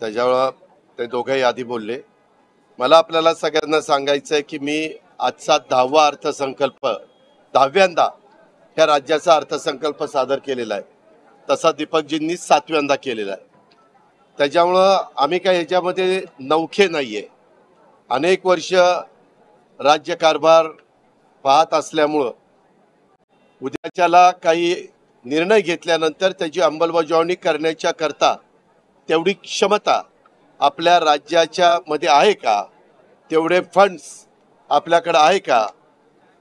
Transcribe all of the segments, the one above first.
त्याच्यामुळं ते दोघेही आधी बोलले. मला आपल्याला सगळ्यांना सांगायचं आहे की मी आजचा 10वा अर्थसंकल्प 10व्यांदा ह्या राज्याचा अर्थसंकल्प सादर केलेला आहे. तसा दीपकजींनी 7व्यांदा केलेला आहे. त्याच्यामुळं आम्ही काय ह्याच्यामध्ये नवखे नाहीये. अनेक वर्ष राज्यकारभार पाहत असल्यामुळं उद्याच्याला काही निर्णय घेतल्यानंतर त्याची अंमलबजावणी करण्याच्या करता तेवढी क्षमता आपल्या राज्याच्या मध्ये आहे का, तेवढे फंड्स आपल्याकडे आहे का,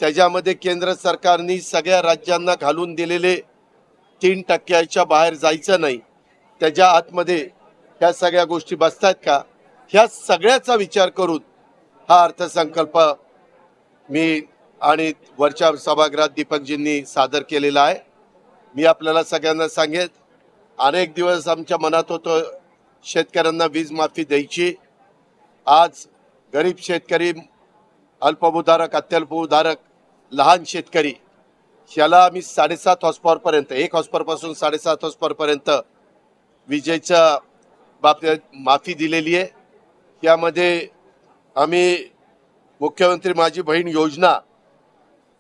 त्याच्यामध्ये केंद्र सरकारने सगळ्या राज्यांना घालून दिलेले 3% बाहेर जायचं नाही, त्याच्या आतमध्ये ह्या सगळ्या गोष्टी बसतात का, ह्या सगळ्याचा विचार करून हा अर्थसंकल्प मी आणि वरच्या सभागृहात दीपकजींनी सादर केलेला आहे. मी आपल्याला सगळ्यांना सांगेन, अनेक दिवस आमच्या मनात होतं शेतकऱ्यांना वीज माफी द्यायची. आज गरीब शेतकरी, अल्पभूधारक, अत्यल्पभूधारक, लहान शेतकरी ह्याला आम्ही 7.5 हॉर्सपॉवर पर्यंत, 1 हॉर्सपॉवर पासून 7.5 हॉर्सपॉवर पर्यंत विजेच्या बाबतीत माफी दिलेली आहे. यामध्ये आम्ही मुख्यमंत्री माझी बहीण योजना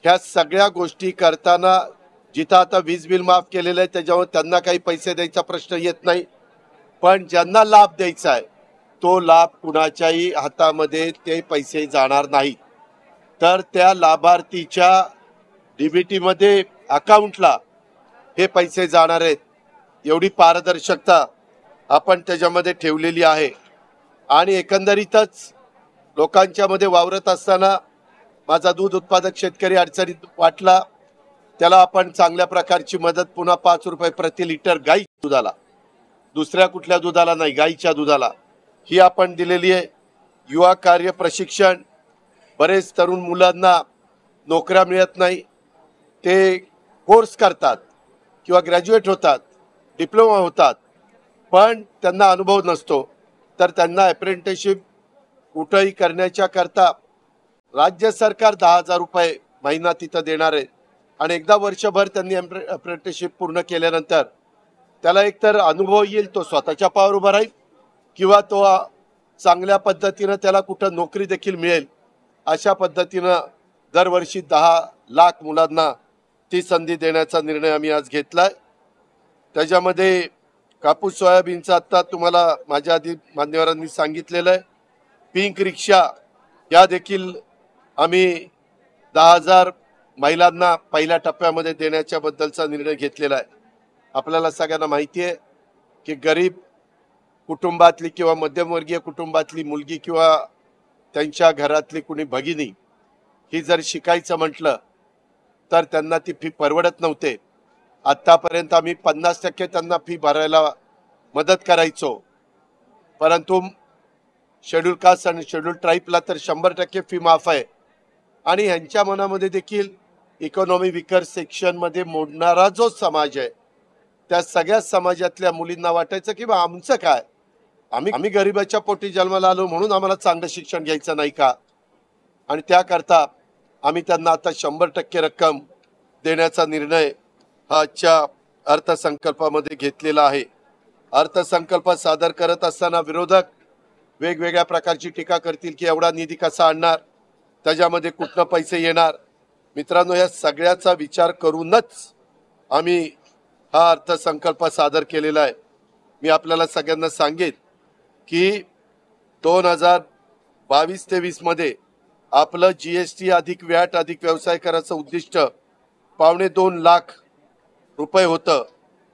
ह्या सगळ्या गोष्टी करताना जिथं आता वीज बिल माफ केलेलं आहे त्याच्यामुळे त्यांना काही पैसे द्यायचा प्रश्न येत नाही, पण ज्यांना लाभ द्यायचा आहे तो लाभ कुणाच्याही हातामध्ये ते पैसे जाणार नाही, तर त्या लाभार्थीच्या डीबीटी मध्ये अकाउंटला हे पैसे जाणार आहेत. एवढी पारदर्शकता आपण त्याच्यामध्ये ठेवलेली आहे. आणि एकंदरीतच लोकांच्या मध्ये वावरत असताना माझा दूध उत्पादक शेतकरी अडचणीत वाटला, त्याला आपण चांगल्या प्रकारची मदत पुन्हा 5 रुपये प्रति लिटर गाई दुधाला, दुसऱ्या कुठल्या दुधाला नाही, गाईच्या दुधाला ही आपण दिलेली आहे. युवा कार्य प्रशिक्षण, बरेच तरुण मुलांना नोकऱ्या मिळत नाही, ते कोर्स करतात किंवा ग्रॅज्युएट होतात, डिप्लोमा होतात, पण त्यांना अनुभव नसतो, तर त्यांना अप्रेंटिसशिप कुठेही करण्याच्या करता राज्य सरकार 10,000 रुपये महिना तिथं देणार आहे. आणि एकदा वर्षभर त्यांनी अप्रेंटिसशिप पूर्ण केल्यानंतर त्याला एकतर अनुभव येईल, तो स्वतःच्या पायावर उभा राहील, किंवा तो चांगल्या पद्धतीनं त्याला कुठं नोकरी देखील मिळेल. अशा पद्धतीनं दरवर्षी 10 लाख मुलांना ती संधी देण्याचा निर्णय आम्ही आज घेतलाय. त्याच्यामध्ये कापूस सोयाबीनचा आत्ता तुम्हाला माझ्या आधी मान्यवरांनी सांगितलेलं आहे. पिंक रिक्षा या देखील आम्ही 10,000 महिलांना पहिल्या टप्प्यामध्ये देण्याच्या बद्दलचा निर्णय घेतलेला आहे. आपल्याला सगळ्यांना माहिती आहे की गरीब कुटुंबातली किंवा मध्यमवर्गीय कुटुंबातली मुलगी किंवा त्यांच्या घरातली कुणी भगिनी ही जर शिकायचं म्हटलं तर त्यांना ती फी परवडत नव्हते. आतापर्यंत आम्ही 50% त्यांना फी भरायला मदत करायचो, परंतु शेड्यूल कास्ट आणि शेड्यूल ट्राईबला तर 100% फी माफ आहे. आणि यांच्या मनामध्ये देखील इकॉनॉमी विकर सेक्शन मध्ये मोडणारा जो समाज आहे त्या सगळ्या समाजातल्या मुलींना वाटायचं की बा आमचं काय, आम्ही गरिबाच्या पोटी जन्माला आलो म्हणून आम्हाला चांगलं शिक्षण घ्यायचं नाही का. आणि त्याकरता आम्ही त्यांना आता 100% रक्कम देण्याचा निर्णय हा आजच्या अर्थसंकल्पामध्ये घेतलेला आहे. अर्थसंकल्प सादर करत असताना विरोधक वेगवेगळ्या प्रकारची टीका करतील की एवढा निधी कसा आणणार, त्याच्यामध्ये कुठनं पैसे येणार. मित्रांनो, या सगळ्याचा विचार करूनच आम्ही हा अर्थसंकल्प सादर केलेला आहे. मी आपल्याला सगळ्यांना सांगेन की 2022-23 मध्ये आपलं जीएसटी अधिक व्हॅट अधिक व्यवसाय करायचं उद्दिष्ट 2.25 लाख रुपये होतं.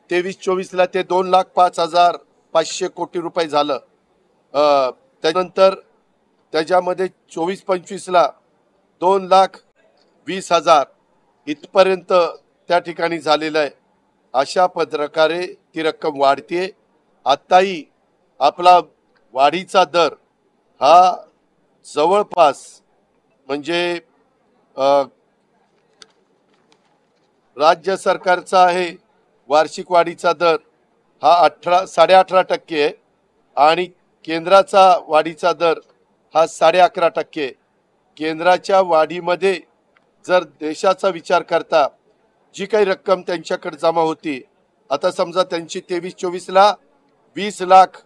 23-24 ला ते 2,05,500 कोटी रुपये झालं. त्यानंतर त्याच्यामध्ये 24-25 ला 2,20,000 इथपर्यंत त्या ठिकाणी झालेलं आहे. अशा प्रकारे ती रक्कम वाढते. आताही आपला वाढीचा दर हा जवळपास म्हणजे राज्य सरकारचा आहे वार्षिक वाढीचा दर हा 18.5% आहे आणि केंद्राचा वाढीचा दर हा 11.5%. केंद्राच्या वाढीमध्ये जर देशाचा विचार करता जी काही रक्कम त्यांच्याकडे जमा होती, आता समजा त्यांची 23-24 ला 20 लाख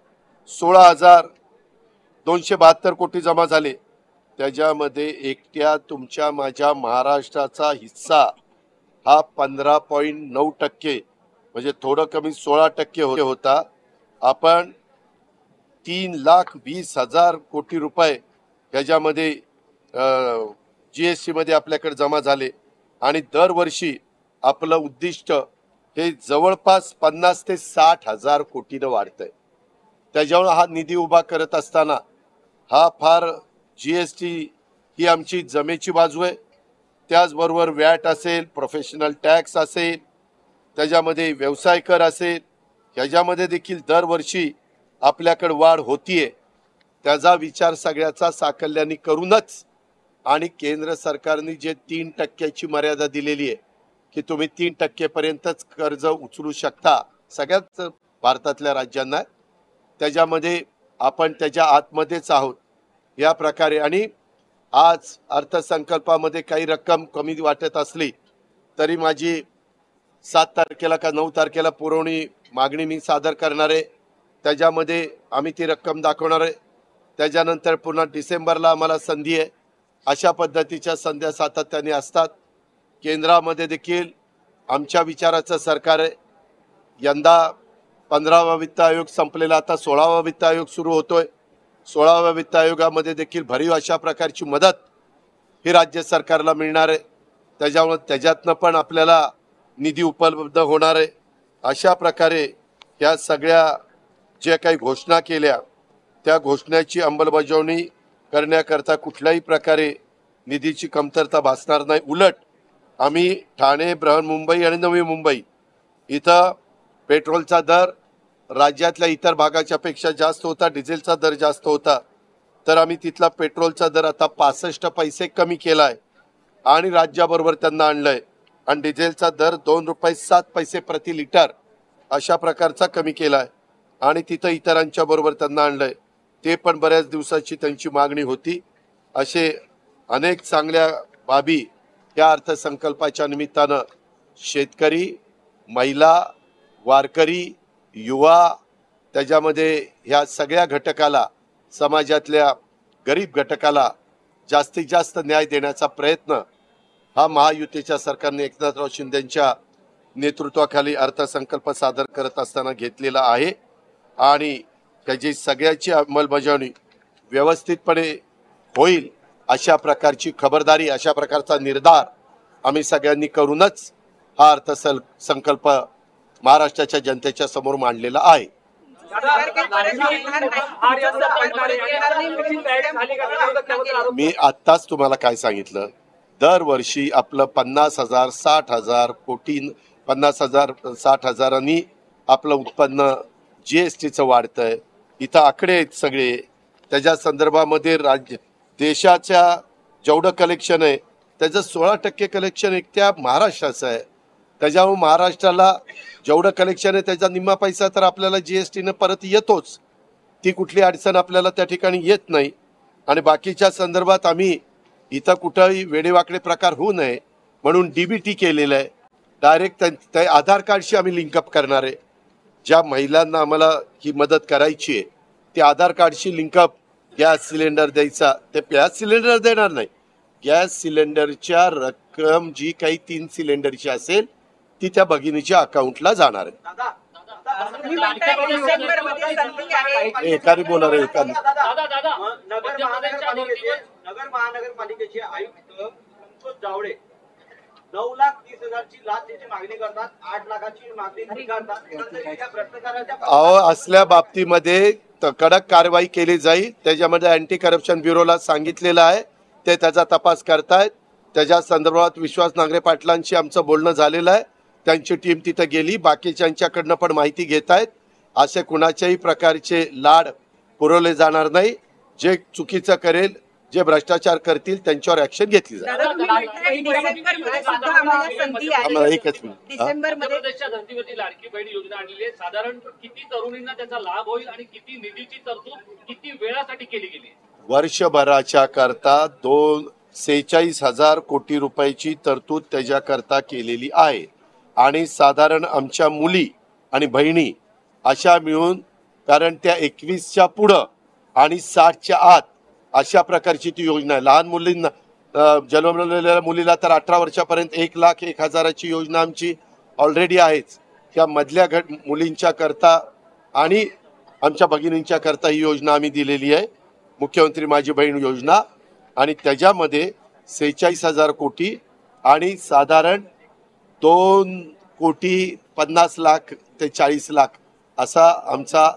16,272 कोटी जमा झाले. त्याच्यामध्ये एकट्या तुमच्या माझ्या महाराष्ट्राचा हिस्सा हा 15.9%, म्हणजे थोडं कमी 16% होता. आपण 3,20,000 कोटी रुपये त्याच्यामध्ये GST मध्ये आपल्याकडे जमा झाले. आणि दरवर्षी आपलं उद्दिष्ट हे जवळपास 50 ते 60,000 कोटीनं वाढतंय. त्याच्यावर हा निधी उभा करत असताना हा फार GST ही आमची जमेची बाजू आहे. त्याचबरोबर वॅट असेल, प्रोफेशनल टॅक्स असेल, त्याच्यामध्ये व्यवसाय कर असेल, ह्याच्यामध्ये देखील दरवर्षी आपल्याकडे वाढ होतीये. त्याचा विचार सगळ्याचा साकल्याने करूनच आणि केंद्र सरकारने जे 3% मर्यादा दिलेली आहे की तुम्ही 3% पर्यंतच कर्ज उचलू शकता सगळ्याच भारतातल्या राज्यांना, त्याच्यामध्ये आपण त्याच्या आतमध्येच आहोत या प्रकारे. आणि आज अर्थसंकल्पामध्ये काही रक्कम कमी वाटत असली तरी माझी 7 तारखेला का 9 तारखेला पुरवणी मागणी मी सादर करणार आहे. त्याच्यामध्ये आम्ही ती रक्कम दाखवणार आहे. त्याच्यानंतर पुन्हा डिसेंबरला आम्हाला संधी आहे. अशा पद्धतीच्या संध्या सातत्याने असतात. केंद्रामध्ये देखील आमच्या विचाराचं सरकार आहे. यंदा 15वा वित्त आयोग संपलेला, आता 16वा वित्त आयोग सुरू होतोय. 16व्या वित्त आयोगामध्ये देखील भरीव अशा प्रकारची मदत ही राज्य सरकारला मिळणार आहे. त्याच्यामुळे त्याच्यातनं पण आपल्याला निधी उपलब्ध होणार आहे. अशा प्रकारे या सगळ्या ज्या काही घोषणा केल्या त्या घोषणाची अंमलबजावणी करण्याकरता कुठल्याही प्रकारे निधीची कमतरता भासणार नाही. उलट आम्ही ठाणे, बृहन्मुंबई आणि नवी मुंबई इथं पेट्रोलचा दर राज्यातल्या इतर भागाच्या पेक्षा जास्त होता, डिझेलचा दर जास्त होता, तर आम्ही तिथला पेट्रोलचा दर आता 65 पैसे कमी केलाय आणि राज्याबरोबर त्यांना आणलंय. आणि डिझेलचा दर 2 रुपये 7 पैसे प्रति लिटर अशा प्रकारचा कमी केलाय आणि तिथं इतरांच्या बरोबर त्यांना आणलंय. ते पण बऱ्याच दिवसाची त्यांची मागणी होती. असे अनेक चांगल्या बाबी या अर्थसंकल्पाच्या निमित्तानं शेतकरी, महिला, वारकरी, युवा, त्याच्यामध्ये ह्या सगळ्या घटकाला, समाजातल्या गरीब घटकाला जास्तीत जास्त न्याय देण्याचा प्रयत्न हा महायुतीच्या सरकारने एकनाथराव शिंदेंच्या नेतृत्वाखाली अर्थसंकल्प सादर करत असताना घेतलेला आहे. आणि त्याची सगळ्याची अंमलबजावणी व्यवस्थितपणे होईल अशा प्रकारची खबरदारी, अशा प्रकारचा निर्धार आम्ही सगळ्यांनी करूनच हा अर्थसंकल्प महाराष्ट्राच्या जनतेच्या समोर मांडलेला आहे. मी आत्ताच तुम्हाला काय सांगितलं, दरवर्षी आपलं 50,000 60,000 कोटी, 50,000 60,000 आपलं उत्पन्न GSTचं वाढतंय. इथं आकडे आहेत सगळे. त्याच्या संदर्भामध्ये राज्य देशाच्या जेवढं कलेक्शन आहे त्याचं 16% कलेक्शन एकट्या महाराष्ट्राचं आहे. त्याच्यामुळे महाराष्ट्राला जेवढं कलेक्शन आहे त्याचा निम्मा पैसा तर आपल्याला GSTनं परत येतोच. ती कुठली अडचण आपल्याला त्या ठिकाणी येत नाही. आणि बाकीच्या संदर्भात आम्ही इथं कुठंही वेडेवाकडे प्रकार होऊ नये म्हणून DBT केलेलं आहे. डायरेक्ट त्या आधार कार्डशी आम्ही लिंकअप करणार आहे. ज्या महिलांना आम्हाला ही मदत करायची आहे ते आधार कार्डशी लिंकअप गॅस सिलेंडर द्यायचा, ते गॅस सिलेंडर देणार नाही. गॅस सिलेंडरच्या रक्कम जी काही 3 सिलेंडरची असेल ती त्या भगिनीच्या अकाउंटला जाणार आहे. एकाने बोला रे, एकाने. नगर महानगरपालिकेचे आयुक्त संतोष जावडे 9,30,000ची लाचेची मागणी करतात, 8 लाखाची मागणी करतात. अहो, असल्या बाबतीमध्ये कडक कारवाई केली जाईल. त्याच्यामध्ये अँटी करप्शन ब्युरोला सांगितलेलं आहे, ते त्याचा तपास करतायत. त्याच्या संदर्भात विश्वास नांगरे पाटलांशी आमचं बोलणं झालेलं आहे. त्यांची टीम तिथे गेली, बाकीच्यांच्याकडनं पण माहिती घेत आहेत. असे कुणाच्याही प्रकारचे लाड पुरवले जाणार नाही. जे चुकीचं करेल, जे भ्रष्टाचार करतील त्यांच्यावर ऍक्शन घेतली जाईल. डिसेंबरच्या धर्तीवरती लाडकी बहीण योजना आणलेली आहे. साधारण किती तरुणींना त्याचा लाभ होईल आणि किती निधीची तरतूद किती वेळासाठी केली गेली? वर्षभराच्या करता 46,000 कोटी रुपयाची तरतूद त्याच्याकरता केलेली आहे. आणि साधारण आमच्या मुली आणि बहिणी अशा मिळून कारण त्या 21च्या पुढं आणि 60च्या आत अशा प्रकारची ती योजना आहे. लहान मुलींना जन्मलेल्या मुलीला तर 18 वर्षापर्यंत 1,01,000ची योजना आमची ऑलरेडी आहेच. त्या मधल्या मुलींच्या करता आणि आमच्या भगिनींच्या करता ही योजना आम्ही दिलेली आहे, मुख्यमंत्री माझी बहीण योजना. आणि त्याच्यामध्ये 46,000 कोटी आणि साधारण 2,50,00,000 ते 40,00,000 असा आमचा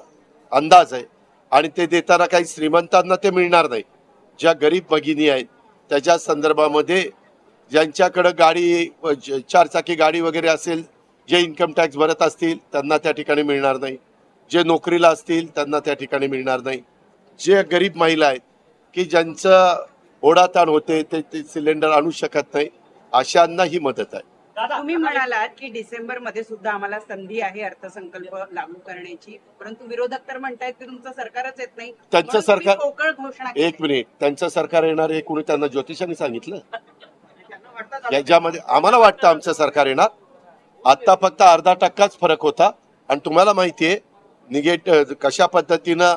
अंदाज आहे. आणि ते देताना काही श्रीमंतांना ते मिळणार नाही. ज्या गरीब भगिनी आहेत त्याच्या संदर्भामध्ये ज्यांच्याकडे गाडी 4 चाकी गाडी वगैरे असेल, जे इन्कम टॅक्स भरत असतील त्यांना त्या ठिकाणी मिळणार नाही. जे नोकरीला असतील त्यांना त्या ठिकाणी मिळणार नाही. जे गरीब महिला आहेत की ज्यांचं ओढाताण होते ते सिलेंडर आणू शकत नाही, अशांना ही मदत आहे. तुम्ही म्हणालात की डिसेंबर मध्ये सुद्धा आम्हाला संधी आहे अर्थसंकल्प लागू करण्याची, परंतु विरोधक तर म्हणतायत की तुमचं सरकारच येत नाही. त्यांचं सरकार, पोकळ घोषणा एक मिनिट, त्यांचं सरकार येणार हे कोणी त्यांना ज्योतिषांनी सांगितलं? याच्यामध्ये आम्हाला वाटतं आमचं सरकार येणार. आता फक्त 0.5% फरक होता. आणि तुम्हाला माहितीये कशा पद्धतीनं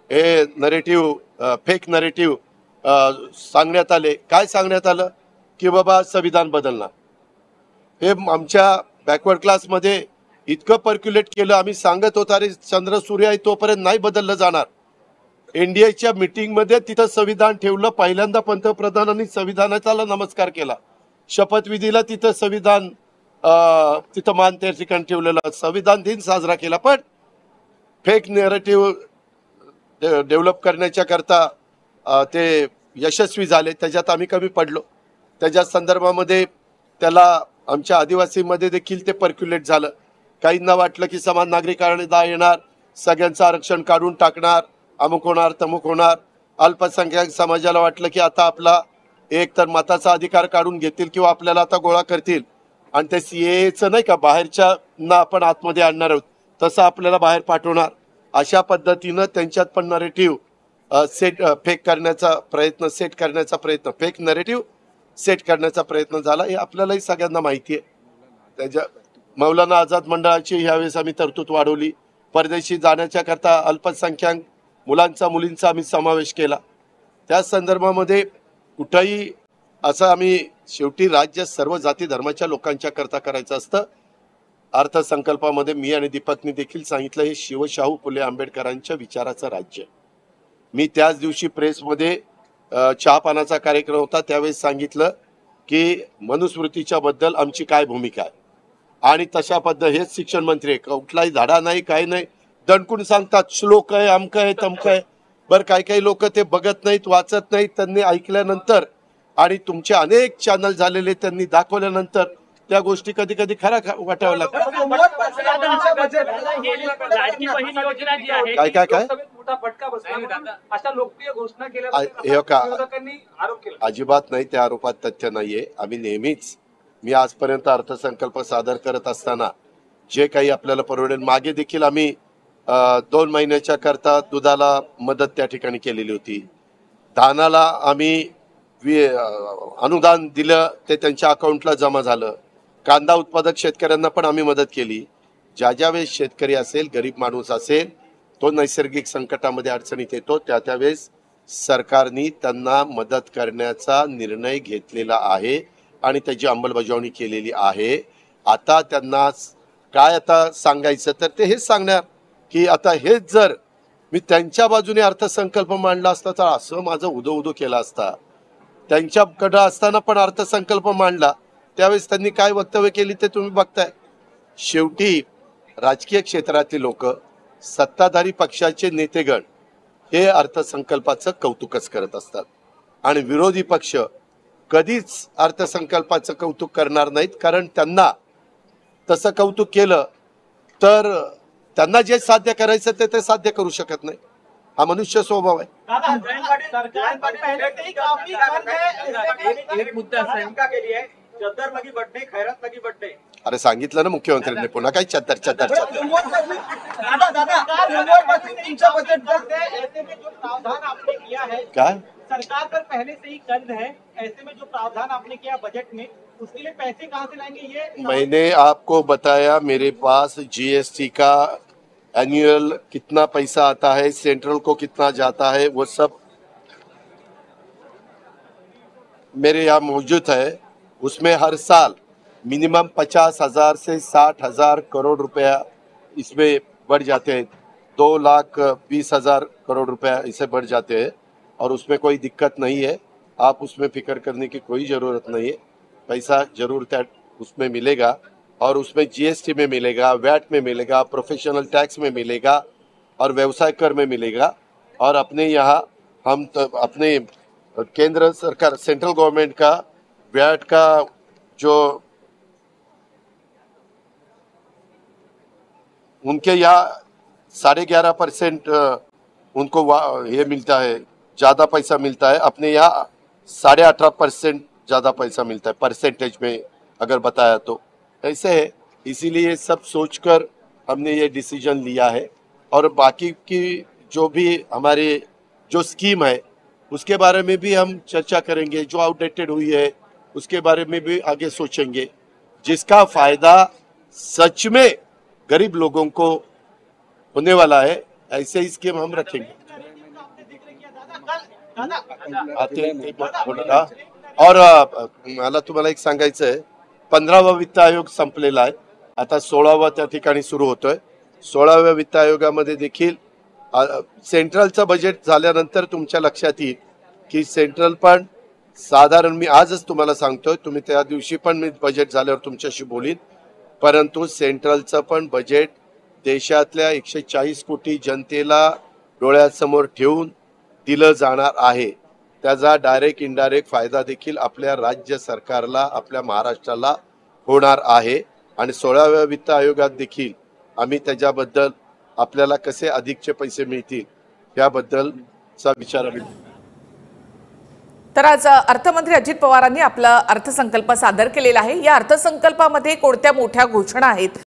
हे नरेटिव्ह, फेक नरेटिव्ह सांगण्यात आले. काय सांगण्यात आलं की बाबा संविधान बदलणार. हे आमच्या बॅकवर्ड क्लासमध्ये इतकं पर्क्युलेट केलं. आम्ही सांगत होतो अरे चंद्र सूर्य आहे तोपर्यंत नाही बदललं जाणार. एनडीएच्या मीटिंगमध्ये तिथं संविधान ठेवलं. पहिल्यांदा पंतप्रधानांनी संविधानाचा नमस्कार केला. शपथविधीला तिथं संविधान तिथं मान त्या ठिकाणी ठेवलेला, संविधान दिन साजरा केला. पण फेक नॅरेटिव्ह डेव्हलप करण्याच्या करता ते यशस्वी झाले. त्याच्यात आम्ही कमी पडलो. त्याच्या संदर्भामध्ये त्याला आमच्या आदिवासीमध्ये देखील ते पर्क्युलेट झालं. काहींना वाटलं की समान नागरिक कायदा येणार, सगळ्यांचं आरक्षण काढून टाकणार, अमुक होणार तमुक होणार. अल्पसंख्याक समाजाला वाटलं की आता आपला एक तर मताचा अधिकार काढून घेतील किंवा आपल्याला आता गोळा करतील. आणि ते सीएचं नाही का बाहेरच्या आपण आतमध्ये आणणार आहोत तसं आपल्याला बाहेर पाठवणार. अशा पद्धतीनं त्यांच्यात पण नरेटिव्ह फेक करण्याचा प्रयत्न, सेट करण्याचा प्रयत्न, फेक नरेटिव्ह सेट करण्याचा प्रयत्न झाला. हे आपल्यालाही सगळ्यांना माहिती आहे. त्याच्या मौलाना आझाद मंडळाची ह्यावेळेस आम्ही तरतूद वाढवली. परदेशी जाण्याच्या करता अल्पसंख्याक मुलांचा मुलींचा आम्ही समावेश केला. त्या संदर्भामध्ये कुठंही असं आम्ही शेवटी राज्य सर्व जाती धर्माच्या लोकांच्या करता करायचं असतं. अर्थसंकल्पामध्ये मी आणि दीपकनी देखील सांगितलं हे शिवशाहू फुले आंबेडकरांच्या विचाराचं राज्य. मी त्याच दिवशी प्रेसमध्ये चहापानाचा कार्यक्रम होता त्यावेळेस सांगितलं की मनुस्मृतीच्या बद्दल आमची काय भूमिका आहे. आणि तशा पद्धत हेच शिक्षण मंत्री कुठलाही धडा नाही काही नाही दणकून सांगतात, श्लोक आहे अमक आहे तमक आहे. बरं काही लोक ते बघत नाहीत, वाचत नाहीत. त्यांनी ऐकल्यानंतर आणि तुमचे अनेक चॅनल झालेले त्यांनी दाखवल्यानंतर त्या गोष्टी कधी कधी खरा वाटाव्या लागतात. काय काय काय अजिबात नाही. त्या आरोपात तथ्य नाहीये. आम्ही नेहमीच, मी आजपर्यंत अर्थसंकल्प सादर करत असताना जे काही आपल्याला परवडेल, मागे देखील आम्ही 2 महिन्याच्या करता दुधाला मदत त्या ठिकाणी केलेली होती. धानाला आम्ही अनुदान दिलं, ते त्यांच्या अकाउंटला जमा झालं. कांदा उत्पादक शेतकऱ्यांना पण आम्ही मदत केली. ज्या वेळेस शेतकरी असेल, गरीब माणूस असेल, तो नैसर्गिक संकटामध्ये अडचणीत येतो, त्यावेळेस सरकारने त्यांना मदत करण्याचा निर्णय घेतलेला आहे आणि त्याची अंमलबजावणी केलेली आहे. आता त्यांना काय आता सांगायचं तर ते हेच सांगणार की आता हेच जर मी त्यांच्या बाजूने अर्थसंकल्प मांडला असता तर असं माझं उदो केला असता. त्यांच्याकडे असताना पण अर्थसंकल्प मांडला त्यावेळेस त्यांनी काय वक्तव्य केली ते तुम्ही बघताय. शेवटी राजकीय क्षेत्रातले लोक, सत्ताधारी पक्षाचे नेतेगण हे अर्थसंकल्पाचं कौतुकच करत असतात आणि विरोधी पक्ष कधीच अर्थसंकल्पाचं कौतुक करणार नाहीत. कारण त्यांना तसं कौतुक केलं तर त्यांना जे साध्य करायचं ते साध्य करू शकत नाही. हा मनुष्य स्वभाव आहे. अरे सांगितलं ना मुख्यमंत्र्यांनी, पुन्हा काय चत्तर काय सरकार पर पहले से ही कर्ज है, ऐसे में जो प्रावधान आपने किया बजट में उसके लिए पैसे कहाँ से लाएंगे? ये मैंने आपको बताया, मेरे पास जीएसटी का एनुअल कितना पैसा आता है, सेंट्रल को कितना जाता है, वो सब मेरे यहाँ मौजूद है। उसमें हर साल मिनिमम 50,000 से 60,000 करोड़ रुपया इसमें बढ़ जाते हैं। 2,20,000 करोड़ रुपया इसे बढ़ जाते हैं और उसमें कोई दिक्कत नहीं है। आप उसमें फिक्र करने की कोई ज़रूरत नहीं है। पैसा जरूर उसमें मिलेगा और उसमें जीएसटी में मिलेगा, वैट में मिलेगा, प्रोफेशनल टैक्स में मिलेगा और व्यवसाय कर में मिलेगा। और अपने यहाँ हम तो अपने केंद्र सरकार सेंट्रल गवर्नमेंट का वैट का जो उनके यहाँ 11.5% उनको ये मिलता है, ज़्यादा पैसा मिलता है। अपने यहाँ 18.5% ज़्यादा पैसा मिलता है परसेंटेज में अगर बताया तो। ऐसे है, इसीलिए सब सोचकर हमने ये डिसीजन लिया है। और बाकी की जो भी हमारी जो स्कीम है उसके बारे में भी हम चर्चा करेंगे। जो आउटडेटेड हुई है उसके बारे में भी आगे सोचेंगे, जिसका फायदा सच में गरीब लोगों को होने वाला है। ऐसे ही स्कीम हम रखेंगे। और मला तुम्हाला एक सांगायचं आहे, 15वा वित्त आयोग संपलेला आहे, आता 16वा त्या ठिकाणी सुरू होतोय। 16व्या वित्त आयोगामध्ये देखील सेंट्रलचं बजेट झाल्यानंतर तुमच्या लक्षात येईल की सेंट्रल पण साधारण, मी आजच तुम्हाला सांगतोय, तुम्ही त्या दिवशी पण मी बजेट झाल्यावर तुमच्याशी बोलीन, परंतु सेंट्रलचं पण बजेट देशातल्या 140 कोटी जनतेला डोळ्यासमोर ठेवून दिलं जाणार आहे। त्याचा डायरेक्ट इनडायरेक्ट फायदा देखील आपल्या राज्य सरकारला, आपल्या महाराष्ट्राला होणार आहे। आणि 16व्या वित्त आयोगात देखील आम्ही त्याच्याबद्दल आपल्याला कसे अधिकचे पैसे मिळतील याबद्दलचा विचार आम्ही। तर आज अर्थमंत्री अजित पवारांनी आपला अर्थसंकल्प सादर केलेला आहे। या अर्थसंकल्पामध्ये कोणत्या मोठ्या घोषणा आहेत